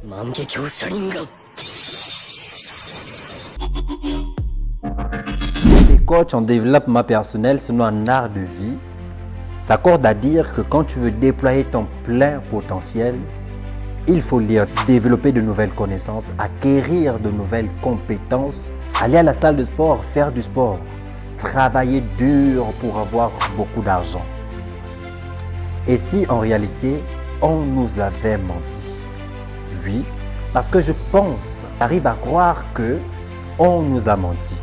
만개교사인가? Les coachs en développement personnel, sinon en art de vie, s'accordent à dire que quand tu veux déployer ton plein potentiel, il faut lire, développer de nouvelles connaissances, acquérir de nouvelles compétences, aller à la salle de sport, faire du sport, travailler dur pour avoir beaucoup d'argent. Et si en réalité, on nous avait menti? Oui, parce que je pense, j'arrive à croire que on nous a menti.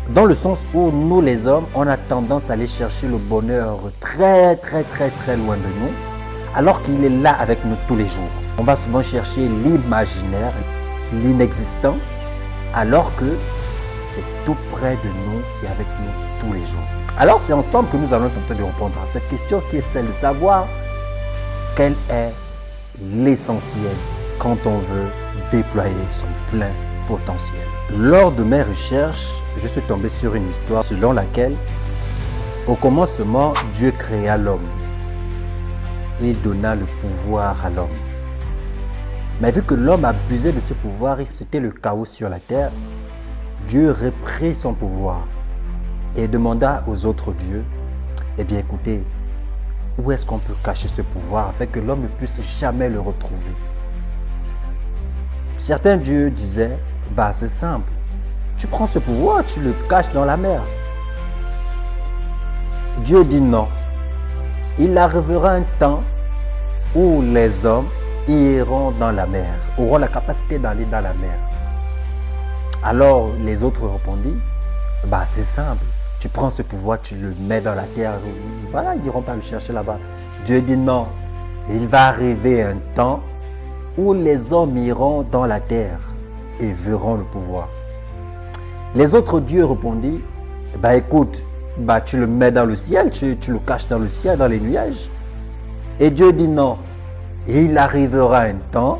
Dans le sens où nous les hommes, on a tendance à aller chercher le bonheur très loin de nous, alors qu'il est là avec nous tous les jours. On va souvent chercher l'imaginaire, l'inexistant, alors que c'est tout près de nous, c'est avec nous tous les jours. Alors c'est ensemble que nous allons tenter de répondre à cette question qui est celle de savoir quel est l'essentiel quand on veut déployer son plein potentiel. Lors de mes recherches, je suis tombé sur une histoire selon laquelle, au commencement, Dieu créa l'homme. Il donna le pouvoir à l'homme. Mais vu que l'homme abusait de ce pouvoir, c'était le chaos sur la terre, Dieu reprit son pouvoir et demanda aux autres dieux, eh bien écoutez, où est-ce qu'on peut cacher ce pouvoir afin que l'homme ne puisse jamais le retrouver? Certains dieux disaient, bah c'est simple, tu prends ce pouvoir, tu le caches dans la mer. Dieu dit non. Il arrivera un temps où les hommes iront dans la mer, auront la capacité d'aller dans la mer. Alors les autres répondirent, bah c'est simple, tu prends ce pouvoir, tu le mets dans la terre, voilà, ils n'iront pas le chercher là-bas. Dieu dit non, il va arriver un temps où les hommes iront dans la terre et verront le pouvoir. Les autres dieux répondirent, bah écoute, bah tu le mets dans le ciel, tu le caches dans le ciel, dans les nuages. Et Dieu dit non, il arrivera un temps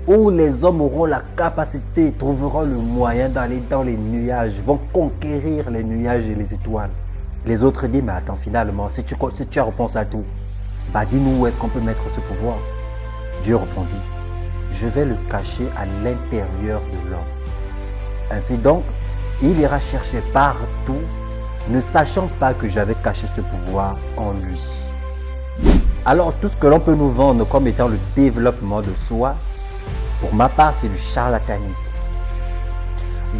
où les hommes auront la capacité, trouveront le moyen d'aller dans les nuages, vont conquérir les nuages et les étoiles. Les autres disent, mais attends, finalement, si tu as réponse à tout, bah dis-nous où est-ce qu'on peut mettre ce pouvoir. Dieu répondit, je vais le cacher à l'intérieur de l'homme. Ainsi donc, il ira chercher partout, ne sachant pas que j'avais caché ce pouvoir en lui. Alors, tout ce que l'on peut nous vendre comme étant le développement de soi, pour ma part, c'est du charlatanisme.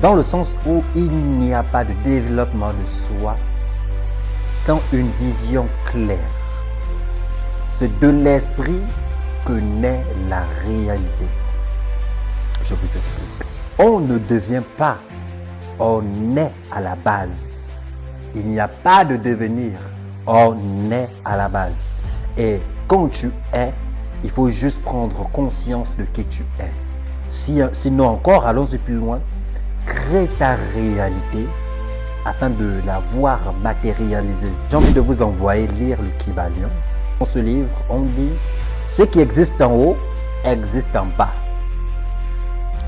Dans le sens où il n'y a pas de développement de soi sans une vision claire. C'est de l'esprit que naît la réalité. Je vous explique. On ne devient pas, on est à la base. Il n'y a pas de devenir, on est à la base. Et quand tu es, il faut juste prendre conscience de qui tu es. Sinon encore, allons-y plus loin, crée ta réalité afin de la voir matérialiser. J'ai envie de vous envoyer lire le Kybalion. Dans ce livre, on dit « Ce qui existe en haut existe en bas.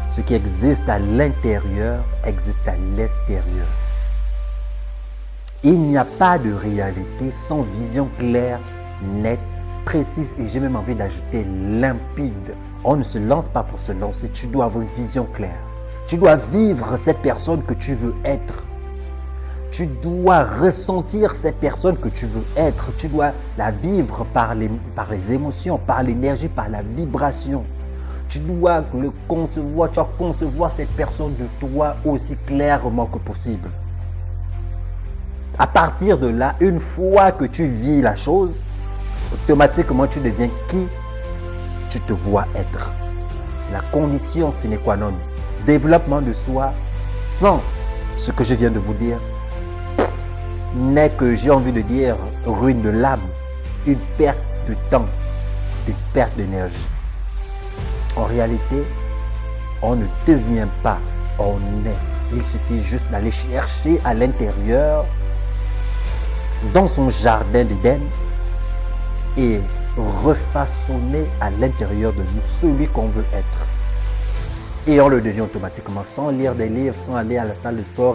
Ce qui existe à l'intérieur existe à l'extérieur. » Il n'y a pas de réalité sans vision claire, nette, précise et j'ai même envie d'ajouter limpide. On ne se lance pas pour se lancer, tu dois avoir une vision claire. Tu dois vivre cette personne que tu veux être. Tu dois ressentir cette personne que tu veux être. Tu dois la vivre par les émotions, par l'énergie, par la vibration. Tu dois le concevoir, tu dois concevoir cette personne de toi aussi clairement que possible. À partir de là, une fois que tu vis la chose, automatiquement tu deviens qui tu te vois être. C'est la condition sine qua non. Développement de soi sans ce que je viens de vous dire n'est que, j'ai envie de dire, ruine de l'âme, une perte de temps, une perte d'énergie. En réalité, on ne devient pas, on est. Il suffit juste d'aller chercher à l'intérieur, dans son jardin d'Éden, et refaçonner à l'intérieur de nous celui qu'on veut être. Et on le devient automatiquement, sans lire des livres, sans aller à la salle de sport.